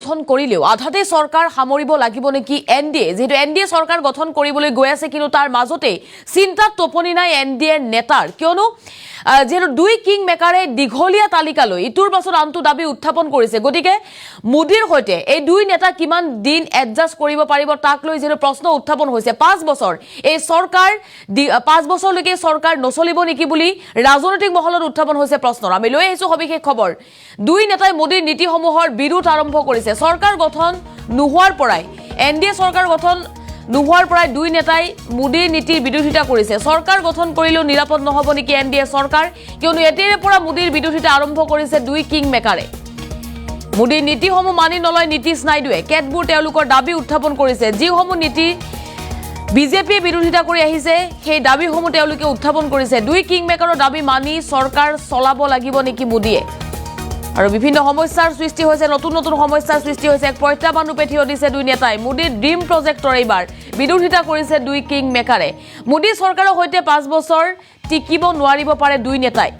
গঠন কৰিলেও আধাতে চৰকাৰ সামৰিব লাগিব নেকি এনডিএ যেহেতু এনডিএ চৰকাৰ গঠন কৰিবলৈ গৈ আছে কিন্তু তাৰ মাজতে চিন্তাত টোপনি নাই এনডিএ নেতাৰ কিয়নো যেহেতু দুই কিং মেকাৰে দীঘলীয়া তালিকালৈ ইটোৰ পাছত আনটো দাবী উত্থাপন কৰিছে গতিকে মোদীৰ সৈতে এই দুই নেতা কিমান দিন এডজাষ্ট কৰিব পাৰিব তাক লৈ যেহেতু প্ৰশ্ন উত্থাপন হৈছে 5 বছৰ এই চৰকাৰ 5 বছৰলৈকে চৰকাৰ নচলিব নেকি বুলি ৰাজনৈতিক মহলত উত্থাপন হৈছে প্ৰশ্ন আমি লৈ আহিছো সবিশেষ খবৰ দুই নেতাই মোদীৰ নীতিসমূহৰ বিৰোধ আৰম্ভ কৰিছে চৰকাৰ গঠন নোহোৱাৰ পৰাই এনডিএ চৰকাৰ গঠন নোহোৱাৰ পৰাই দুই নেতাই মোদীৰ নীতিৰ বিৰোধিতা কৰিছে চৰকাৰ গঠন কৰিলেও নিৰাপদ নহব নেকি এনডিএ চৰকাৰ কিয়নো এতিয়াৰে পৰা মোদীৰ বিৰোধিতা আৰম্ভ কৰিছে দুই কিং মেকাৰে মোদীৰ নীতিসমূহ মানি নলয় নীতিশ নাইডুৱে কেতবোৰ তেওঁলোকৰ দাবী উত্থাপন কৰিছে যিসমূহ নীতি বিজেপিয়ে বিৰোধিতা কৰি আহিছে সেই দাবীসমূহ তেওঁলোকে উত্থাপন কৰিছে দুই কিং মেকাৰৰ দাবী মানি চৰকাৰ চলাব লাগিব নেকি মোদীয়ে আৰু বিভিন্ন সমস্যাৰ সৃষ্টি হৈছে নতুন নতুন সমস্যাৰ সৃষ্টি হৈছে এক প্ৰত্যাহ্বান ৰূপে থিয় দিছে দুই নেতাই মোদীৰ ড্ৰিম প্ৰজেক্টৰ এইবাৰ বিৰোধিতা কৰিছে দুই কিং মেকাৰে মোদী চৰকাৰৰ সৈতে 5 বছৰ টিকিব নোৱাৰিব পাৰে দুই নেতাই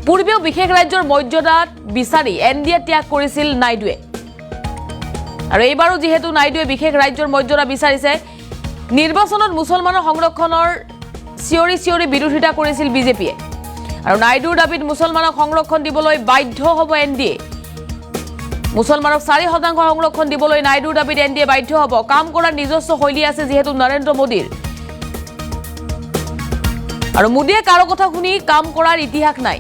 পূৰ্বেও বিশেষ ৰাজ্যৰ মৰ্যাদাত বিচাৰি এনডিএ ত্যাগ কৰিছিল নাইডুৱে আৰু এইবাৰো যেহেতু নাইডুৱে বিশেষ ৰাজ্যৰ মৰ্যাদা বিচাৰিছে নিৰ্বাচনত মুছলমানৰ সংৰক্ষণৰ চিঞৰি বিৰোধিতা কৰিছিল বিজেপিয়ে আৰু নাইডুৰ দাবীত মুছলমানক সংৰক্ষণ দিবলৈ বাধ্য হ'ব এনডিএ মুছলমানক 4% সংৰক্ষণ দিবলৈ নাইডুৰ দাবীত এনডিএ বাধ্য হ'ব কাম কৰাৰ নিজস্ব শৈলী আছে যেহেতু নৰেন্দ্ৰ মোদীৰ আৰু মোদীয়ে কাৰো কথা শুনি কাম কৰাৰ ইতিহাস নাই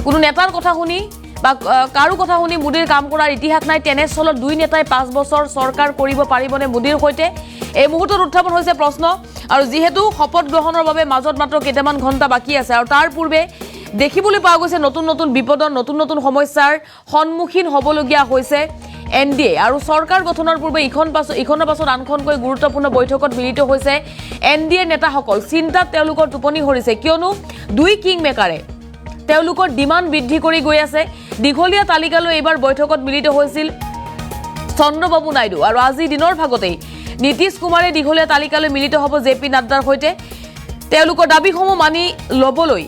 কোনো নেতাৰ কথা শুনি বা কাৰো কথা শুনি মোদীৰ কাম কৰাৰ ইতিহাস নাই তেনেস্থলত দুই নেতাই 5 বছৰ চৰকাৰ কৰিব পাৰিবনে মোদীৰ সৈতে এই মুহূৰ্তত উত্থাপন হৈছে প্ৰশ্ন আৰু যেহেতু শপত গ্ৰহণৰ বাবে মাজত মাত্ৰ কেইটামান ঘণ্টা বাকি আছে আৰু তাৰ পূৰ্বে দেখিবলৈ পোৱা গৈছে নতুন নতুন বিপদৰ নতুন নতুন সমস্যাৰ সন্মুখীন হ'বলগীয়া হৈছে এনডিএ আৰু চৰকাৰ গঠনৰ পূৰ্বে ইখনৰ পাছত আনখনকৈ গুৰুত্বপূৰ্ণ বৈঠকত মিলিত হৈছে এনডিএ নেতাসকল চিন্তাত তেওঁলোকৰ টোপনি হৰিছে কিয়নো দুই কিং মেকাৰে তেওঁলোকৰ ডিমাণ্ড বৃদ্ধি কৰি গৈ আছে দীঘলীয়া তালিকালৈ এইবাৰ বৈঠকত মিলিত হৈছিল চন্দ্ৰবাবু নাইডু আৰু আজি দিনৰ ভাগতেই নীতিশ কুমাৰে দীঘলীয়া তালিকালৈ মিলিত হ'ব জেপি নাড্ডাৰ সৈতে তেওঁলোকৰ দাবীসমূহ মানি ল'বলৈ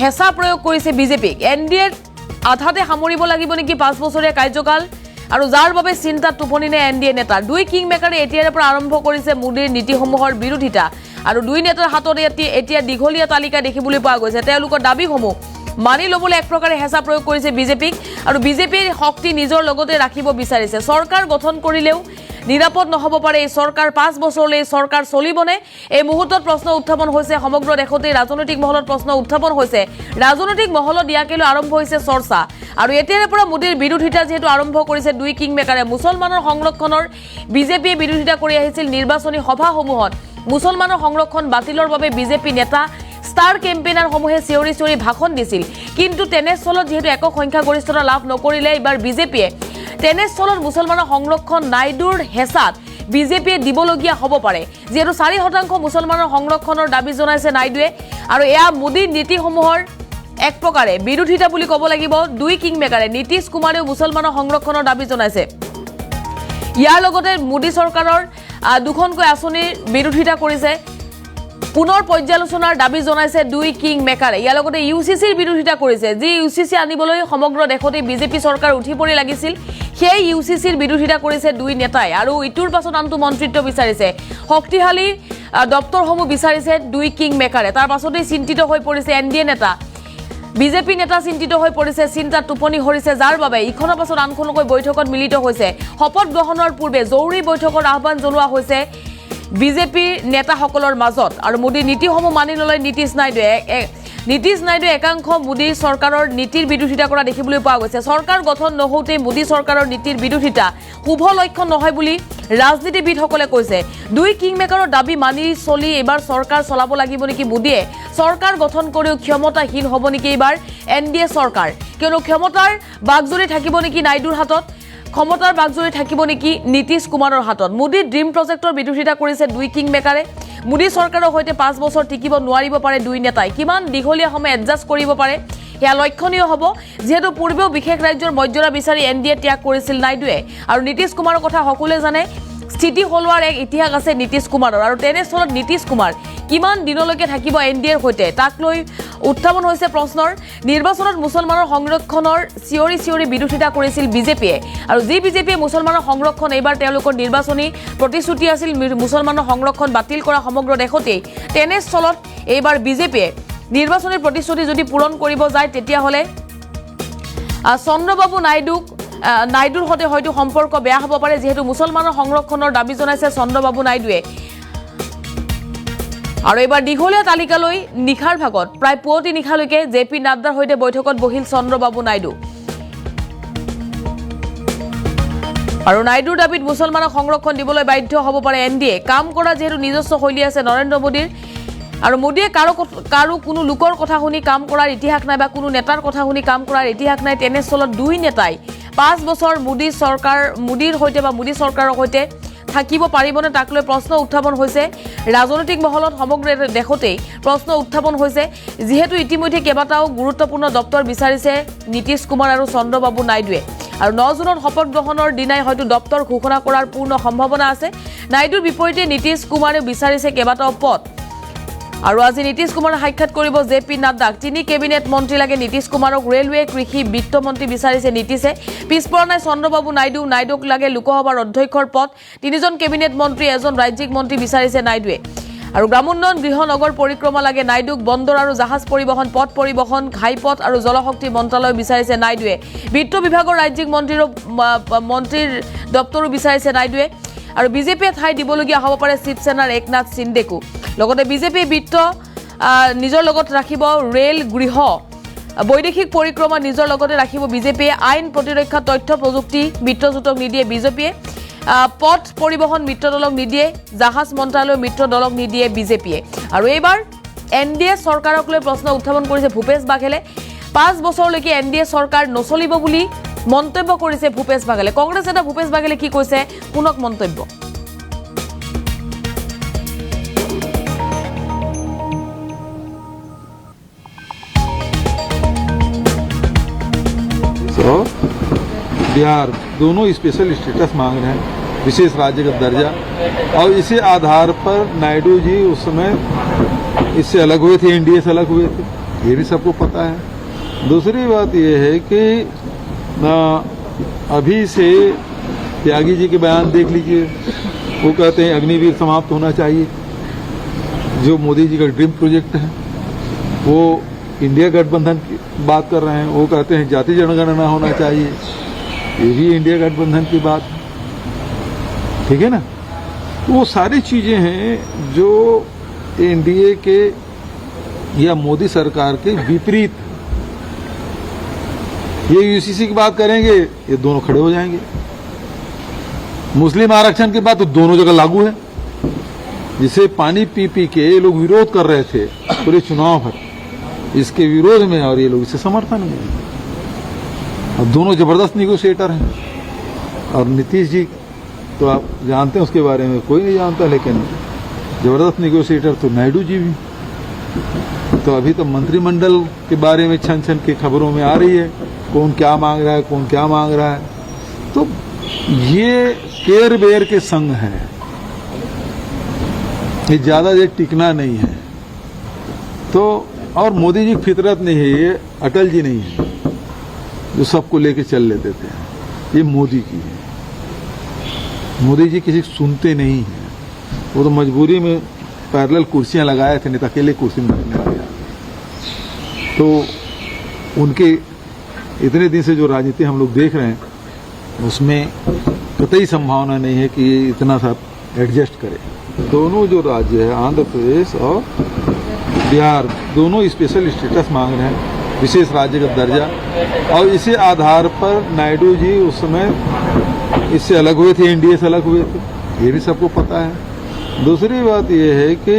হেঁচা প্ৰয়োগ কৰিছে বিজেপিক এনডিএৰ আধাতে সামৰিব লাগিব নেকি 5 বছৰীয়া কাৰ্যকাল আৰু যাৰ বাবে চিন্তাত টোপনি নাই এনডিএ নেতাৰ দুই কিং মেকাৰে এতিয়াৰে পৰা আৰম্ভ কৰিছে মোদীৰ নীতিসমূহৰ বিৰোধিতা আৰু দুই নেতাৰ হাতত এতিয়া দীঘলীয়া তালিকা দেখিবলৈ পোৱা গৈছে তেওঁলোকৰ দাবীসমূহ মানি ল'বলৈ এক প্ৰকাৰে হেঁচা প্ৰয়োগ কৰিছে বিজেপিক আৰু বিজেপিৰ শক্তি নিজৰ লগতে ৰাখিব বিচাৰিছে চৰকাৰ গঠন কৰিলেও নিৰাপদ নহব পাৰে এই চৰকাৰ 5 বছৰলৈ চৰকাৰ চলিবনে এই মুহূৰ্তত প্ৰশ্ন উত্থাপন হৈছে সমগ্ৰ দেশতে ৰাজনৈতিক মহলত প্ৰশ্ন উত্থাপন হৈছে ৰাজনৈতিক মহলত ইয়াকে লৈ আৰম্ভ হৈছে চৰ্চা আৰু এতিয়াৰে পৰা মোদীৰ বিৰোধিতা যেহেতু আৰম্ভ কৰিছে দুই কিং মেকাৰে মুছলমানৰ সংৰক্ষণৰ বিজেপিয়ে বিৰোধিতা কৰি আহিছিল নিৰ্বাচনী সভাসমূহত মুছলমানৰ সংৰক্ষণ বাতিলৰ বাবে বিজেপি নেতা ষ্টাৰ কেম্পেইনাৰ সমূহে চিঞৰি ভাষণ দিছিল কিন্তু তেনেস্থলত যেহেতু একক সংখ্যাগৰিষ্ঠতা লাভ নকৰিলে এইবাৰ বিজেপিয়ে তেনেস্থলত মুছলমানৰ সংৰক্ষণ নাইডুৰ হেঁচাত বিজেপিয়ে দিবলগীয়া হ'ব পাৰে যেহেতু 4% মুছলমানৰ সংৰক্ষণৰ দাবী জনাইছে নাইডুৱে আৰু এয়া মোদীৰ নীতিসমূহৰ এক প্ৰকাৰে বিৰোধিতা বুলি ক'ব লাগিব দুই কিং মেকাৰে নীতিশ কুমাৰেও মুছলমানৰ সংৰক্ষণৰ দাবী জনাইছে ইয়াৰ লগতে মোদী চৰকাৰৰ দুখনকৈ আঁচনিৰ বিৰোধিতা কৰিছে পুনৰ পৰ্যালোচনাৰ দাবী জনাইছে দুই কিং মেকাৰে ইয়াৰ লগতে ইউচিচিৰ বিৰোধিতা কৰিছে যি ইউচিচি আনিবলৈ সমগ্ৰ দেশতে বিজেপি চৰকাৰ উঠি পৰি লাগিছিল সেই ইউচিচিৰ বিৰোধিতা কৰিছে দুই নেতাই আৰু ইটোৰ পাছত আনটো মন্ত্ৰিত্ব বিচাৰিছে শক্তিশালী দপ্তৰসমূহ বিচাৰিছে দুই কিং মেকাৰে তাৰ পাছতেই চিন্তিত হৈ পৰিছে এনডিএ নেতা বিজেপি নেতা চিন্তিত হৈ পৰিছে চিন্তাত টোপনি হৰিছে যাৰ বাবে ইখনৰ পাছত আনখনকৈ বৈঠকত মিলিত হৈছে শপত গ্ৰহণৰ পূৰ্বে জৰুৰী বৈঠকৰ আহ্বান জনোৱা হৈছে বিজেপিৰ নেতাসকলৰ মাজত আৰু মোদীৰ নীতিসমূহ মানি নলয় নীতিশ নাইডুৱে একাংশ মোদী চৰকাৰৰ নীতিৰ বিৰোধিতা কৰা দেখিবলৈ পোৱা গৈছে চৰকাৰ গঠন নহওঁতে মোদী চৰকাৰৰ নীতিৰ বিৰোধিতা শুভ লক্ষণ নহয় বুলি ৰাজনীতিবিদসকলে কৈছে দুই কিং মেকাৰৰ দাবী মানি চলি এইবাৰ চৰকাৰ চলাব লাগিব নেকি মোদীয়ে চৰকাৰ গঠন কৰিও ক্ষমতাহীন হ'ব নেকি এইবাৰ এনডিএ চৰকাৰ কিয়নো ক্ষমতাৰ বাগজৰি থাকিব নেকি নাইডুৰ হাতত ক্ষমতাৰ বাগজৰি থাকিব নেকি নীতিশ কুমাৰৰ হাতত মোদীৰ ড্ৰিম প্ৰজেক্টৰ বিৰোধিতা কৰিছে দুই কিং মেকাৰে মোদী চৰকাৰৰ সৈতে 5 বছৰ টিকিব নোৱাৰিব পাৰে দুই নেতাই কিমান দীঘলীয়া সময় এডজাষ্ট কৰিব পাৰে সেয়া লক্ষণীয় হ'ব যেহেতু পূৰ্বেও বিশেষ ৰাজ্যৰ মৰ্যাদা বিচাৰি এনডিএ ত্যাগ কৰিছিল নাইডুৱে আৰু নীতিশ কুমাৰৰ কথা সকলোৱে জানে স্থিতি সলোৱাৰ এক ইতিহাস আছে নীতিশ কুমাৰৰ আৰু তেনেস্থলত নীতিশ কুমাৰ কিমান দিনলৈকে থাকিব এনডিএৰ সৈতে তাক লৈ উত্থাপন হৈছে প্ৰশ্নৰ নিৰ্বাচনত মুছলমানৰ সংৰক্ষণৰ চিঞৰি চিঞৰি বিৰোধিতা কৰিছিল বিজেপিয়ে আৰু যি বিজেপিয়ে মুছলমানৰ সংৰক্ষণ এইবাৰ তেওঁলোকৰ নিৰ্বাচনী প্ৰতিশ্ৰুতি আছিল মুছলমানৰ সংৰক্ষণ বাতিল কৰা সমগ্ৰ দেশতেই তেনেস্থলত এইবাৰ বিজেপিয়ে নিৰ্বাচনী প্ৰতিশ্ৰুতি যদি পূৰণ কৰিব যায় তেতিয়াহ'লে চন্দ্ৰবাবু নাইডুৰ সৈতে হয়তো সম্পৰ্ক বেয়া হ'ব পাৰে যেহেতু মুছলমানৰ সংৰক্ষণৰ দাবী জনাইছে চন্দ্ৰবাবু নাইডুৱে আৰু এইবাৰ দীঘলীয়া তালিকালৈ নিশাৰ ভাগত প্ৰায় পুৱতি নিশালৈকে জেপি নাড্ডাৰ সৈতে বৈঠকত বহিল চন্দ্ৰবাবু নাইডু আৰু নাইডুৰ দাবীত মুছলমানক সংৰক্ষণ দিবলৈ বাধ্য হ'ব পাৰে এনডিএ কাম কৰা যেহেতু নিজস্ব শৈলী আছে নৰেন্দ্ৰ মোদীৰ আৰু মোদীয়ে কাৰো কোনো লোকৰ কথা শুনি কাম কৰাৰ ইতিহাস নাই বা কোনো নেতাৰ কথা শুনি কাম কৰাৰ ইতিহাস নাই তেনেস্থলত দুই নেতাই 5 বছৰ মোদীৰ সৈতে বা মোদী চৰকাৰৰ সৈতে থাকিব পাৰিবনে তাক লৈ প্ৰশ্ন উত্থাপন হৈছে ৰাজনৈতিক মহলত সমগ্ৰ দেশতেই প্ৰশ্ন উত্থাপন হৈছে যেহেতু ইতিমধ্যে কেইবাটাও গুৰুত্বপূৰ্ণ দপ্তৰ বিচাৰিছে নীতিশ কুমাৰ আৰু চন্দ্ৰবাবু নাইডুৱে আৰু 9 জুনত শপত গ্ৰহণৰ দিনাই হয়তো দপ্তৰ ঘোষণা কৰাৰ পূৰ্ণ সম্ভাৱনা আছে নাইডুৰ বিপৰীতে নীতিশ কুমাৰে বিচাৰিছে কেইবাটাও পদ আৰু আজি নীতিশ কুমাৰে সাক্ষাৎ কৰিব জেপি নাড্ডাক 3 কেবিনেট মন্ত্ৰী লাগে নীতিশ কুমাৰক ৰেলৱে কৃষি বিত্ত মন্ত্ৰী বিচাৰিছে নীতিশে পিছপৰা নাই চন্দ্ৰবাবু নাইডুক লাগে লোকসভাৰ অধ্যক্ষৰ পদ 3জন কেবিনেট মন্ত্ৰী এজন ৰাজ্যিক মন্ত্ৰী বিচাৰিছে নাইডুৱে আৰু গ্ৰামোন্নয়ন গৃহ নগৰ পৰিক্ৰমা লাগে নাইডুক বন্দৰ আৰু জাহাজ পৰিবহণ পথ পৰিবহণ ঘাইপথ আৰু জলশক্তি মন্ত্ৰালয় বিচাৰিছে নাইডুৱে বিত্ত বিভাগৰ ৰাজ্যিক মন্ত্ৰীৰ দপ্তৰো বিচাৰিছে নাইডুৱে আৰু বিজেপিয়ে ঠাই দিবলগীয়া হ'ব পাৰে শিৱসেনাৰ একনাথ সিন্দেকো লগতে বিজেপিয়ে বিত্ত নিজৰ লগত ৰাখিব ৰেল গৃহ বৈদেশিক পৰিক্ৰমা নিজৰ লগতে ৰাখিব বিজেপিয়ে আইন প্ৰতিৰক্ষা তথ্য প্ৰযুক্তি মিত্ৰজোঁটক নিদিয়ে বিজেপিয়ে পথ পৰিবহণ মিত্ৰ দলক নিদিয়ে জাহাজ মন্ত্ৰালয় মিত্ৰ দলক নিদিয়ে বিজেপিয়ে আৰু এইবাৰ এনডিএ চৰকাৰক লৈ প্ৰশ্ন উত্থাপন কৰিছে ভূপেশ বাঘেলে 5 বছৰলৈকে এনডিএ চৰকাৰ নচলিব বুলি মন্তব্য কৰিছে ভূপেশ বাঘেলে কংগ্ৰেছ নেতা ভূপেশ বাঘেলে কি কৈছে পুনক মন্তব্য बिहार दोनों स्पेशल स्टेटस मांग रहे हैं विशेष राज्य का दर्जा और इसी आधार पर नायडू जी उस समय इससे अलग हुए थे एनडीए से अलग हुए थे ये भी सबको पता है दूसरी बात ये है कि अभी से त्यागी जी के बयान देख लीजिए वो कहते हैं अग्निवीर समाप्त होना चाहिए जो मोदी जी का ड्रीम प्रोजेक्ट है वो इंडिया गठबंधन की बात कर रहे हैं वो कहते हैं जाति जनगणना होना चाहिए ये भी इंडिया गठबंधन की बात है ठीक है ना वो सारी चीजें हैं जो एनडीए के या मोदी सरकार के विपरीत ये यूसीसी की बात करेंगे ये दोनों खड़े हो जाएंगे मुस्लिम आरक्षण की बात तो दोनों जगह लागू है जिसे पानी पी पी के ये लोग विरोध कर रहे थे पूरे चुनाव भर इसके विरोध में और ये लोग इसे समर्थन में अब दोनों जबरदस्त निगोशिएटर हैं और नीतीश जी तो आप जानते हैं उसके बारे में कोई नहीं जानता लेकिन जबरदस्त निगोशिएटर तो नायडू जी भी तो अभी तो मंत्रिमंडल के बारे में छन छन की खबरों में आ रही है कौन क्या मांग रहा है कौन क्या मांग रहा है तो ये केयर बेयर के संग है ये ज्यादा देर टिकना नहीं है तो और मोदी जी की फितरत नहीं है ये अटल जी नहीं है जो सबको लेके चल लेते थे ये मोदी की है मोदी जी किसी सुनते नहीं है वो तो मजबूरी में पैरेलल कुर्सियां लगाए थे नहीं तो अकेले कुर्सी में बैठने लगे तो उनके इतने दिन से जो राजनीति हम लोग देख रहे हैं उसमें कतई संभावना नहीं है कि ये इतना सा एडजस्ट करे दोनों जो राज्य है आंध्र प्रदेश और बिहार दोनों स्पेशल स्टेटस मांग रहे हैं विशेष राज्य का दर्जा और इसी आधार पर नायडू जी उस समय इससे अलग हुए थे एनडीए से अलग हुए थे ये भी सबको पता है दूसरी बात ये है कि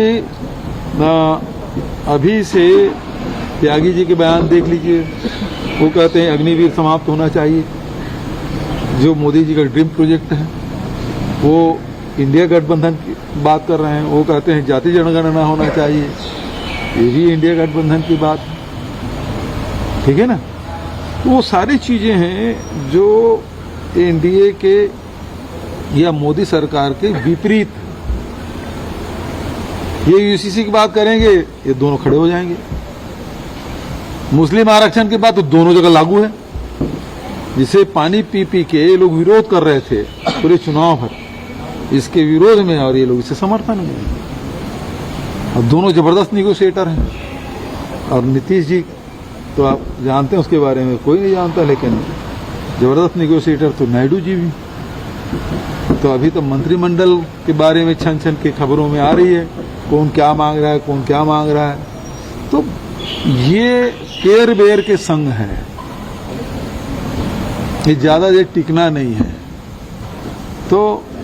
अभी से त्यागी जी के बयान देख लीजिए वो कहते हैं अग्निवीर समाप्त होना चाहिए जो मोदी जी का ड्रीम प्रोजेक्ट है वो इंडिया गठबंधन की बात कर रहे हैं वो कहते हैं जाति जनगणना होना चाहिए ये भी इंडिया गठबंधन की बात है ठीक है ना वो सारी चीजें हैं जो एनडीए के या मोदी सरकार के विपरीत। ये यूसीसी की बात करेंगे, ये दोनों खड़े हो जाएंगे। मुस्लिम आरक्षण की बात तो दोनों जगह लागू है। जिसे पानी पी पी के ये लोग विरोध कर रहे थे पूरे चुनाव भर, इसके विरोध में, और ये लोग इसे समर्थन में। और दोनों जबरदस्त निगोशिएटर हैं। और नीतीश जी तो आप जानते हैं, उसके बारे में कोई नहीं जानता, लेकिन जबरदस्त निगोशिएटर तो नायडू जी भी। तो अभी तो मंत्रिमंडल के बारे में छन छन के खबरों में आ रही है, कौन क्या मांग रहा है, कौन क्या मांग रहा है। तो ये केयर बेयर के संग है, ये ज्यादा देर टिकना नहीं है। तो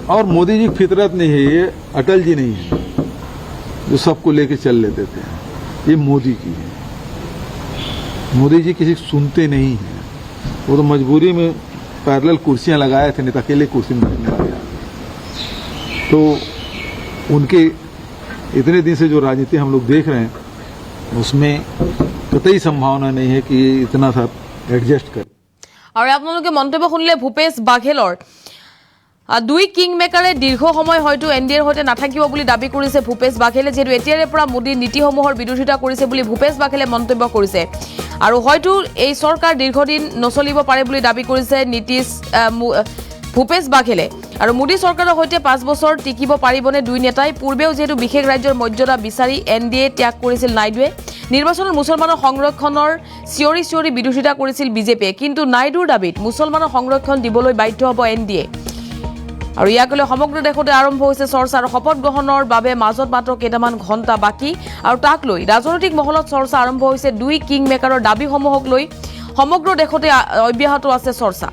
और मोदी जी की फितरत नहीं है, ये अटल जी नहीं है जो सबको लेके चल लेते थे। ये मोदी की है। मोदी जी किसी को सुनते नहीं है। वो तो मजबूरी में पैरेलल कुर्सियां लगाए थे, नहीं तो अकेले कुर्सी में बैठने लगे। तो उनके इतने दिन से जो राजनीति हम लोग देख रहे हैं, उसमें कतई संभावना नहीं है कि ये इतना सा एडजस्ट करे। और आपलोके मंतव्य शुनिले भूपेश बाघेलर দুই কিং মেকাৰে দীৰ্ঘ সময় হয়তো এনডিএৰ সৈতে নাথাকিব বুলি দাবী কৰিছে ভূপেশ বাঘেলে, যেহেতু এতিয়াৰে পৰা মোদীৰ নীতিসমূহৰ বিৰোধিতা কৰিছে বুলি ভূপেশ বাঘেলে মন্তব্য কৰিছে। আৰু হয়তো এই চৰকাৰ দীৰ্ঘদিন নচলিব পাৰে বুলি দাবী কৰিছে ভূপেশ বাঘেলে। আৰু মোদী চৰকাৰৰ সৈতে 5 বছৰ টিকিব পাৰিবনে দুই নেতাই? পূৰ্বেও যেহেতু বিশেষ ৰাজ্যৰ মৰ্যাদা বিচাৰি এনডিএ ত্যাগ কৰিছিল নাইডুৱে, নিৰ্বাচনত মুছলমানৰ সংৰক্ষণৰ চিঞৰি চিঞৰি বিৰোধিতা কৰিছিল বিজেপিয়ে। কিন্তু নাইডুৰ দাবীত মুছলমানৰ সংৰক্ষণ দিবলৈ বাধ্য হ'ব এনডিএ। আৰু ইয়াক লৈ সমগ্ৰ দেশতে আৰম্ভ হৈছে চৰ্চা। আৰু শপত গ্ৰহণৰ বাবে মাজত মাত্ৰ কেইটামান ঘণ্টা বাকী, আৰু তাক লৈ ৰাজনৈতিক মহলত চৰ্চা আৰম্ভ হৈছে। দুই কিং মেকাৰৰ দাবীসমূহক লৈ সমগ্ৰ দেশতে অব্যাহত আছে চৰ্চা।